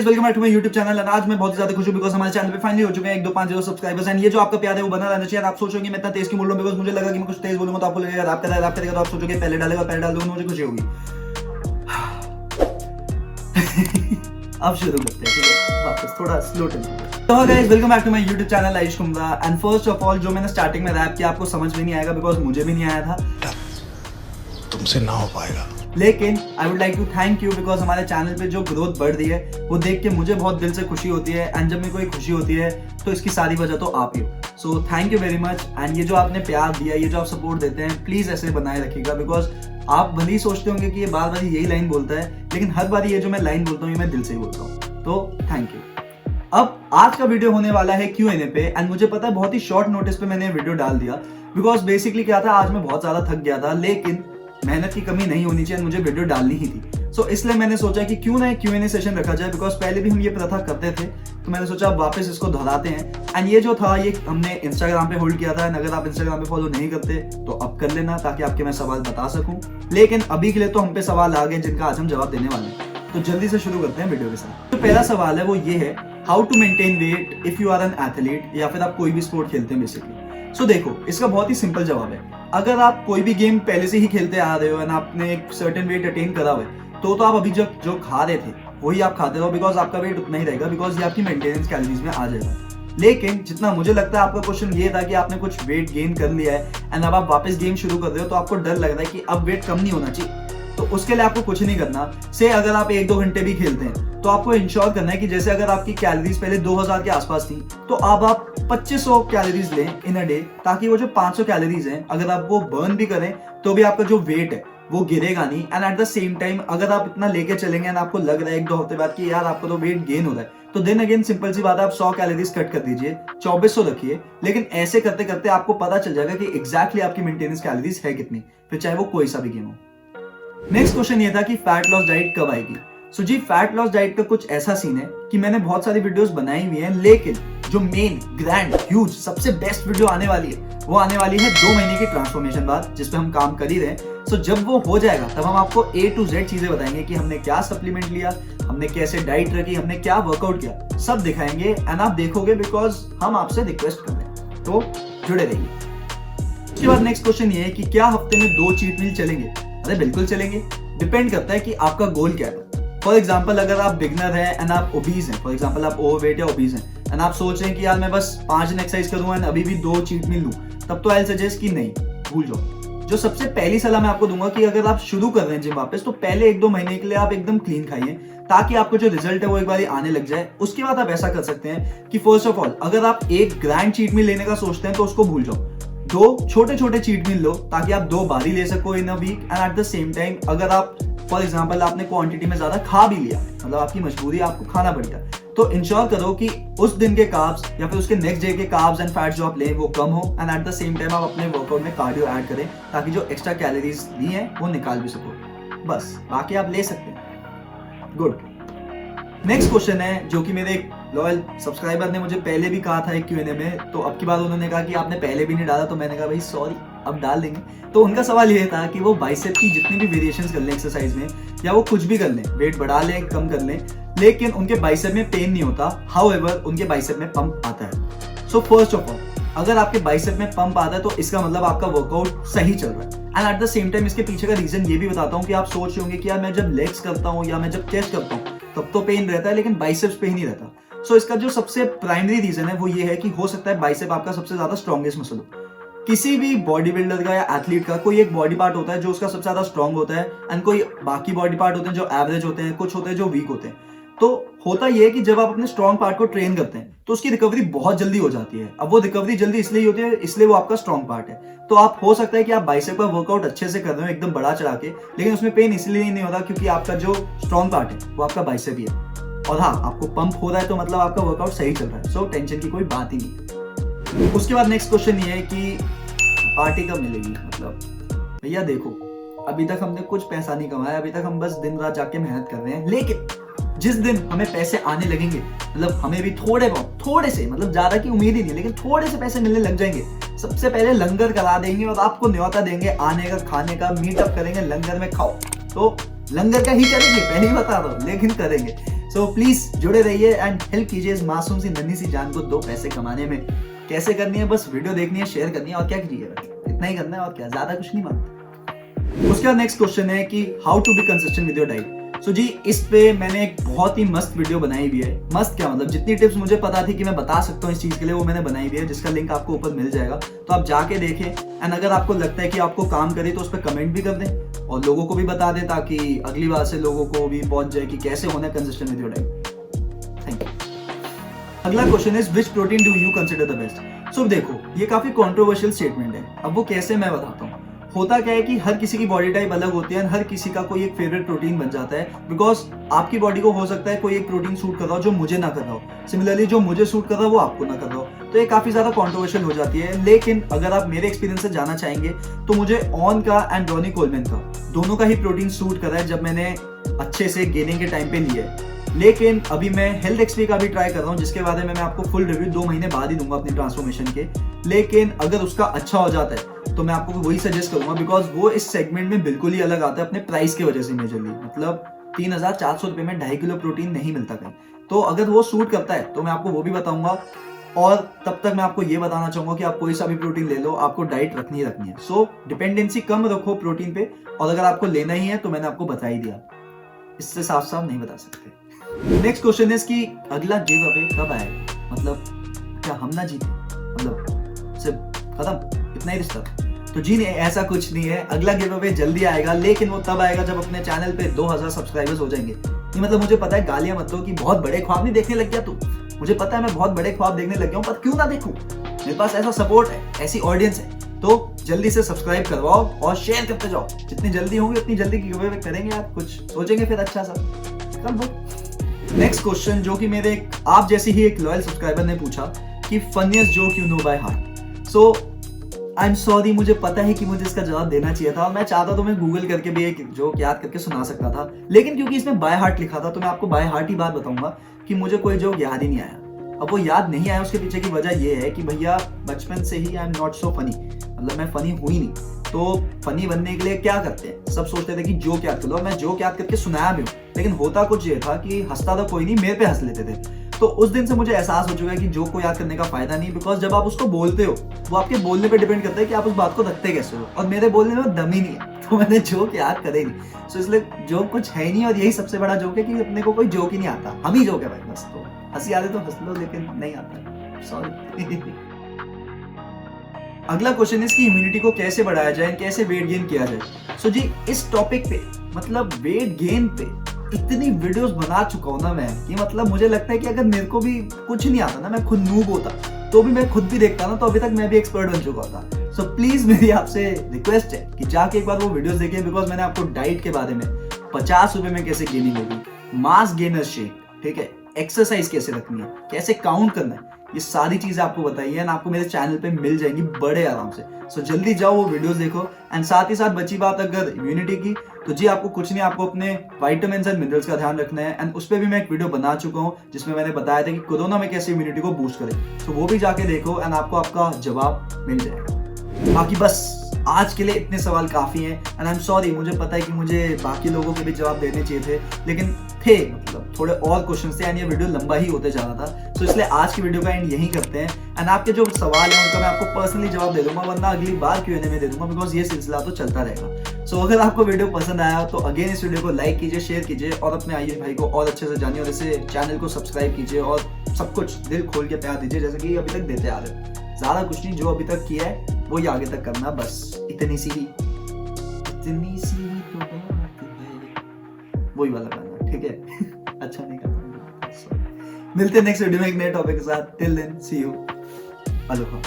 Guys welcome back to my YouTube channel. और आज मैं बहुत ही ज्यादा खुश हूं बिकॉज़ हमारे चैनल पे फाइनली हो चुके हैं 1-2-5-0 सब्सक्राइबर्स एंड ये जो आपका प्यार है वो बना रहना चाहिए। आप सोचोगे मैं इतना तेज क्यों बोल रहा हूं बिकॉज़ मुझे लगा कि मैं कुछ तेज बोलूंगा तो आपको लगेगा रैप करेगा तो आप सोचोगे पहले डालेगा पहले डाल दूंगा मुझे खुशी होगी। अब शुरू करते हैं, ठीक है, वापस थोड़ा स्लो टेम्पो। तो guys welcome back to my YouTube channel Ayush Kumbha. And first of all जो मैंने स्टार्टिंग में रैप किया आपको समझ में नहीं आएगा बिकॉज़ मुझे भी नहीं आया था, तुमसे ना हो पाएगा। लेकिन I would like to thank you because हमारे चैनल पे जो ग्रोथ बढ़ रही है वो देख के मुझे बहुत दिल से खुशी होती है। एंड जब मेरे को एक खुशी होती है तो इसकी सारी वजह तो आप ही हो। So thank you very much. And ये जो आपने प्यार दिया, ये जो आप सपोर्ट देते हैं, प्लीज ऐसे बनाए रखिएगा बिकॉज आप भले ही सोचते होंगे कि ये बार बार यही लाइन बोलता है, लेकिन हर बार ये जो मैं लाइन बोलता हूँ ये मैं दिल से ही बोलता हूँ। तो थैंक यू। अब आज का वीडियो होने वाला है Q&A पे। एंड मुझे पता है बहुत ही शॉर्ट नोटिस पे मैंने वीडियो डाल दिया बिकॉज बेसिकली क्या था, आज मैं बहुत ज्यादा थक गया था, लेकिन मेहनत की कमी नहीं होनी चाहिए, मुझे वीडियो डालनी ही थी। सो इसलिए मैंने सोचा कि क्यों ना एक Q&A सेशन रखा जाए बिकॉज पहले भी हम ये प्रथा करते थे, तो मैंने सोचा अब वापस इसको दोहराते हैं। एंड ये जो था ये हमने इंस्टाग्राम पे होल्ड किया था। अगर आप इंस्टाग्राम पे फॉलो नहीं करते तो अब कर लेना ताकि आपके मैं सवाल बता सकूं। लेकिन अभी के लिए तो हम पे सवाल आ गए जिनका आज हम जवाब देने वाले हैं, तो जल्दी से शुरू करते हैं वीडियो के साथ। तो पहला सवाल है वो ये है, how to maintain weight if you are an athlete, या फिर आप कोई भी स्पोर्ट खेलते हैं बेसिकली। सो देखो, इसका बहुत ही सिंपल जवाब है। अगर आप कोई भी गेम पहले से ही खेलते आ रहे हो एंड आपने एक सर्टेन वेट अटेन करा हुआ है तो आप अभी जो खा रहे थे वही आप खाते रहो बिकॉज आपका वेट उतना ही रहेगा बिकॉज ये आपकी मेंटेनेंस कैलोरीज में आ जाएगा। लेकिन जितना मुझे लगता है आपका क्वेश्चन ये था कि आपने कुछ वेट गेन कर लिया है एंड अब आप वापस गेम शुरू कर रहे हो तो आपको डर लग रहा है कि अब वेट कम नहीं होना चाहिए। तो उसके लिए आपको कुछ नहीं करना। से अगर आप 1-2 घंटे भी खेलते हैं तो आपको इंश्योर करना है कि जैसे अगर आपकी कैलोरीज पहले 2000 के आसपास थी तो अब आप 2500 कैलोरीज लें इन अ डे, ताकि वो जो 500 कैलोरीज हैं अगर आप वो बर्न भी करें तो भी आपका जो वेट है वो गिरेगा नहीं। And at the same time अगर आप इतना लेके चलेंगे एंड आपको लग रहा है 1-2 हफ्ते बाद कि यार आपको तो वेट गेन हो रहा है, तो देन अगेन सिंपल सी बात है, आप 100 कैलोरीज कट कर दीजिए, 2400 रखिए। लेकिन ऐसे करते करते आपको पता चल जाएगा कि एग्जैक्टली आपकी मेंटेनेंस कैलोरीज है कितनी, फिर चाहे वो कोई सा भी गेम हो। नेक्स्ट क्वेश्चन ये था कि फैट लॉस डाइट कब आएगी। सो जी, फैट लॉस डाइट का कुछ ऐसा सीन है कि मैंने बहुत सारी वीडियोस बनाई हुई हैं, लेकिन जो मेन ग्रैंड ह्यूज सबसे बेस्ट वीडियो आने वाली है वो आने वाली है 2 महीने की ट्रांसफॉर्मेशन बाद, जिसपे हम काम कर ही रहे हैं। सो जब वो हो जाएगा तब हम आपको A to Z चीजें बताएंगे कि हमने क्या सप्लीमेंट लिया, हमने कैसे डाइट रखी, हमने क्या वर्कआउट किया, सब दिखाएंगे एंड आप देखोगे बिकॉज हम आपसे रिक्वेस्ट कर रहे हैं। तो जुड़े रहिए। उसके बाद नेक्स्ट क्वेश्चन ये है कि क्या हफ्ते में 2 चीट मील चलेंगे। अरे बिल्कुल चलेंगे, डिपेंड करता है कि आपका गोल क्या है। फॉर एग्जाम्पल अगर आप बिगनर है एंड आप ओबीज हैं, फॉर एग्जाम्पल आप ओवरवेट या ओबीज हैं एंड आप सोच रहे हैं कि यार मैं बस 5 दिन एक्सरसाइज करूँ एंड अभी भी 2 चीट मील लूँ, तब तो आई सजेस्ट कि नहीं, भूल जाओ। जो सबसे पहली सलाह मैं आपको दूंगा कि अगर आप शुरू कर रहे हैं जिम वापस, तो पहले 1-2 महीने के लिए आप एकदम क्लीन खाइए ताकि आपको जो रिजल्ट है वो एक बार आने लग जाए। उसके बाद आप ऐसा कर सकते हैं कि फर्स्ट ऑफ ऑल अगर आप एक ग्रैंड चीट मील लेने का सोचते हैं तो उसको भूल जाओ, 2 छोटे छोटे चीट मील लो ताकि आप 2 बारी ले सको in a week. And at the same time अगर आप फॉर एग्जांपल आपने क्वांटिटी में ज्यादा खा भी लिया, मतलब आपकी मजबूरी आपको खाना पड़ेगा, तो इंश्योर करो कि उस दिन के कार्ब्स या फिर उसके नेक्स्ट डे के कार्ब्स एंड फैट्स जो आप लें वो कम हो। And at the same time आप अपने वर्कआउट में कार्डियो ऐड करें ताकि जो एक्स्ट्रा कैलोरीज ली हैं वो निकाल भी सको। बस बाकी आप ले सकते हैं। गुड। नेक्स्ट क्वेश्चन है जो कि मेरे एक लॉयल सब्सक्राइबर ने मुझे पहले भी कहा था एक Q&A में, तो अब की बार उन्होंने कहा कि आपने पहले भी नहीं डाला, तो मैंने कहा भाई सॉरी, अब डाल देंगे। तो उनका सवाल ये था कि वो बाइसेप की जितनी भी वेरिएशंस कर लें एक्सरसाइज में, या वो कुछ भी कर लें, वेट बढ़ा लें कम कर लें, लेकिन उनके बाइसेप में पेन नहीं होता, हाउएवर उनके बाइसेप में पंप आता है। सो फर्स्ट ऑफ ऑल अगर आपके बाइसेप में पंप आता है तो इसका मतलब आपका वर्कआउट सही चल रहा है। And at the same time इसके पीछे का रीजन ये भी बताता हूँ कि आप सोच रहे होंगे कि यार मैं जब लेग्स करता हूँ या मैं जब चेस्ट करता हूँ तब तो पेन रहता है लेकिन बाइसेप्स पे ही नहीं रहता। सो इसका जो सबसे प्राइमरी रीजन है वो ये है कि हो सकता है बाइसेप आपका सबसे ज्यादा स्ट्रॉन्गेस्ट मसल हो। किसी भी बॉडी बिल्डर का या एथलीट का कोई एक बॉडी पार्ट होता है जो उसका सबसे ज्यादा स्ट्रॉन्ग होता है एंड कोई बाकी बॉडी पार्ट होते हैं जो एवरेज होते हैं, कुछ होते हैं जो वीक होते हैं। तो होता यह है कि जब आप अपने स्ट्रॉन्ग पार्ट को ट्रेन करते हैं तो उसकी रिकवरी बहुत जल्दी हो जाती है। अब वो रिकवरी जल्दी इसलिए होती है इसलिए वो आपका स्ट्रॉन्ग पार्ट है। तो आप हो सकता है कि आप बाइसेप का वर्कआउट अच्छे से कर रहे हो एकदम बढ़ा चढ़ा के, लेकिन उसमें पेन इसलिए नहीं होता क्योंकि आपका जो स्ट्रॉन्ग पार्ट है वो आपका बाइसेप ही है। और हाँ, आपको पंप हो रहा है तो मतलब आपका वर्कआउट सही चल रहा है। सो टेंशन की कोई बात ही नहीं। उसके बाद नेक्स्ट क्वेश्चन ये है कि पार्टी कब मिलेगी। मतलब भैया देखो, अभी तक हमने कुछ पैसा नहीं कमाया, अभी तक हम बस दिन रात जाके मेहनत कर रहे हैं, लेकिन जिस दिन हमें पैसे आने लगेंगे, मतलब हमें भी थोड़े से, मतलब ज्यादा की उम्मीद ही नहीं, लेकिन थोड़े से पैसे मिलने लग जाएंगे, सबसे पहले लंगर करा देंगे और आपको न्योता देंगे आने का, खाने का, मीटअप करेंगे, लंगर में खाओ। तो लंगर का ही करेंगे, पहले ही बता रहा हूँ, लेकिन करेंगे। सो प्लीज जुड़े रहिए एंड हेल्प कीजिए इस मासूम सी नन्ही सी जान को 2 पैसे कमाने में। कैसे करनी है, बस वीडियो देखनी है, शेयर करनी है और क्या कीजिएगा, इतना ही करना है और क्या, ज्यादा कुछ नहीं मांगता। उसके बाद नेक्स्ट क्वेश्चन है कि how to be consistent with your diet. So जी, इस पे मैंने एक बहुत ही मस्त वीडियो बनाई हुई है। मस्त क्या मतलब, जितनी टिप्स मुझे पता थी कि मैं बता सकता हूँ इस चीज के लिए वो मैंने बनाई हुई है, जिसका लिंक आपको ऊपर मिल जाएगा, तो आप जाके देखें। एंड अगर आपको लगता है कि आपको काम करे तो उस पर कमेंट भी कर दें और लोगों को भी बता दें, ताकि अगली बार से लोगों को भी पहुंच जाए कि कैसे होना है consistent with your diet. Thank you. अगला question is which protein do you consider the best. So देखो, ये काफी कंट्रोवर्शियल स्टेटमेंट है। अब वो कैसे, मैं बताता हूँ। होता क्या है कि हर किसी की बॉडी टाइप अलग होती है, हर किसी का कोई एक फेवरेट प्रोटीन बन जाता है। बिकॉज आपकी बॉडी को हो सकता है कोई एक प्रोटीन सूट कर रहा हो जो मुझे ना कर रहा हो, सिमिलरली जो मुझे सूट कर रहा हो वो आपको ना कर रहा हो, तो ये काफी ज्यादा कंट्रोवर्शियल हो जाती है। लेकिन अगर आप मेरे एक्सपीरियंस से जाना चाहेंगे तो मुझे ऑन का एंड रॉनी कोलमैन का दोनों का ही प्रोटीन सूट करा है जब मैंने अच्छे से गेनिंग के टाइम पे लिया है। लेकिन अभी मैं हेल्थ एक्सपी का भी ट्राई कर रहा हूँ, जिसके बारे में मैं आपको फुल रिव्यू 2 महीने बाद ही दूंगा अपनी ट्रांसफॉर्मेशन के। लेकिन अगर उसका अच्छा हो जाता है तो मैं आपको वही सजेस्ट करूंगा, बिकॉज वो इस सेगमेंट में बिल्कुल ही अलग आता है अपने प्राइस की वजह से मेजरली। मतलब 3,400 रुपए में 2.5 किलो प्रोटीन नहीं मिलता कहीं, तो अगर वो सूट करता है तो मैं आपको वो भी बताऊंगा। और तब तक मैं आपको ये बताना चाहूंगा कि आप कोई सा भी प्रोटीन ले लो, आपको डाइट रखनी ही रखनी है। सो डिपेंडेंसी कम रखो प्रोटीन पे, और अगर आपको लेना ही है तो मैंने आपको बता ही दिया, इससे साफ साफ नहीं बता सकते। नेक्स्ट क्वेश्चन है कि अगला गिव अवे कब आएगा, मतलब क्या हम ना जीते, मतलब सिर्फ खत्म, इतना ही रिश्ता। तो जी नहीं, ऐसा कुछ नहीं है। अगला गिव अवे जल्दी आएगा, लेकिन वो तब आएगा जब अपने चैनल पे 2000 सब्सक्राइबर्स हो जाएंगे। नहीं मतलब मुझे पता है, गालियां मत दो कि बहुत बड़े ख्वाब नहीं देखने लग गया तू। मुझे पता है मैं बहुत बड़े ख्वाब देखने लग गया हूँ, पर क्यों ना देखूं, मेरे पास ऐसा सपोर्ट है, ऐसी ऑडियंस है। तो जल्दी से सब्सक्राइब करवाओ और शेयर करते जाओ। जितनी जल्दी होंगे उतनी जल्दी गिव अवे करेंगे, आप कुछ सोचेंगे फिर अच्छा सा। नेक्स्ट क्वेश्चन जो कि मेरे आप जैसे ही एक लॉयल सब्सक्राइबर ने पूछा कि funniest joke you know by heart. So I am sorry, मुझे पता है कि मुझे इसका जवाब देना चाहिए था और मैं चाहता तो मैं गूगल करके भी एक जोक याद करके सुना सकता था, लेकिन क्योंकि इसमें बाय हार्ट लिखा था तो मैं आपको बाय हार्ट ही बात बताऊंगा कि मुझे कोई जोक याद ही नहीं आया। अब वो याद नहीं आया, उसके पीछे की वजह ये है कि भैया बचपन से ही I am not so funny, मतलब मैं फनी हुई नहीं। तो फनी बनने के लिए क्या करते हैं, सब सोचते थे कि जोक याद कर लो, मैं जोक याद करके सुनाया भी हूँ, लेकिन होता कुछ ये था कि हंसता तो कोई नहीं, मेरे पे हंस लेते थे। तो उस दिन से मुझे एहसास हो चुका है कि जोक को याद करने का फायदा नहीं, बिकॉज जब आप उसको बोलते हो वो आपके बोलने पे डिपेंड करता है कि आप उस बात को रखते कैसे हो, और मेरे बोलने में दम ही नहीं है, तो मैंने जोक याद करे नहीं। सो इसलिए जोक कुछ है नहीं, और यही सबसे बड़ा जोक है कि अपने को कोई जोक ही नहीं आता, हम ही जोक है भाई बस। तो हंसी आते तो हंस लो, लेकिन नहीं आता, सॉरी। अगला क्वेश्चन है कि इम्यूनिटी को कैसे बढ़ाया जाए, कैसे वेट गेन किया जाए। सो जी, इस टॉपिक पे मतलब वेट गेन पे इतनी वीडियोस बना चुका हूं ना मैं, कि मतलब मुझे लगता है कि अगर मेरे को भी कुछ नहीं आता ना, मैं खुद नूब होता तो भी मैं खुद भी देखता ना, तो अभी तक मैं भी एक्सपर्ट बन चुका था। सो प्लीज मेरी आपसे रिक्वेस्ट है कि जाके एक बार वो वीडियोस देखिए, बिकॉज मैंने आपको डाइट के बारे में 50 रुपए में कैसे गेनिंग होगी, मास गेनर शेक, ठीक है, एक्सरसाइज कैसे रखनी है, कैसे काउंट करना है, ये सारी चीजें आपको बताई है, आपको मेरे चैनल पे मिल जाएंगी बड़े आराम से। सो जल्दी जाओ वो वीडियोस देखो। एंड साथ ही साथ बची बात अगर इम्यूनिटी की, तो जी आपको कुछ नहीं, आपको अपने विटामिन्स एंड मिनरल्स का ध्यान रखना है। एंड उस पर भी मैं एक वीडियो बना चुका हूँ जिसमें मैंने बताया था कि कोरोना में कैसे इम्यूनिटी को बूस्ट करें, तो वो भी जाके देखो एंड आपको आपका जवाब मिल जाएगा। बाकी बस आज के लिए इतने सवाल काफी हैं, एंड आई एम सॉरी, मुझे पता है कि मुझे बाकी लोगों के भी जवाब देने चाहिए थे, लेकिन थे मतलब थोड़े और क्वेश्चन थे, एंड ये वीडियो लंबा ही होते जा रहा था। तो इसलिए आज की वीडियो का एंड यही करते हैं। एंड आपके जो सवाल है उनका मैं आपको पर्सनली जवाब दे दूंगा, वरना अगली बार Q&A में दे दूंगा, बिकॉज ये सिलसिला तो चलता रहेगा। सो अगर आपको वीडियो पसंद आया तो अगेन इस वीडियो को लाइक कीजिए, शेयर कीजिए, और अपने आयुष भाई को और अच्छे से जानिए, और इसे चैनल को सब्सक्राइब कीजिए, और सब कुछ दिल खोल के प्यार दीजिए जैसे कि अभी तक देते आ रहे हैं। ज्यादा कुछ नहीं, जो अभी तक किया है वो ही आगे तक करना, बस इतनी सी ही तो बात है, वही वाला गाना, ठीक है। अच्छा नहीं करना। मिलते हैं नेक्स्ट वीडियो में एक नए टॉपिक के साथ। Till then see you, Aloha.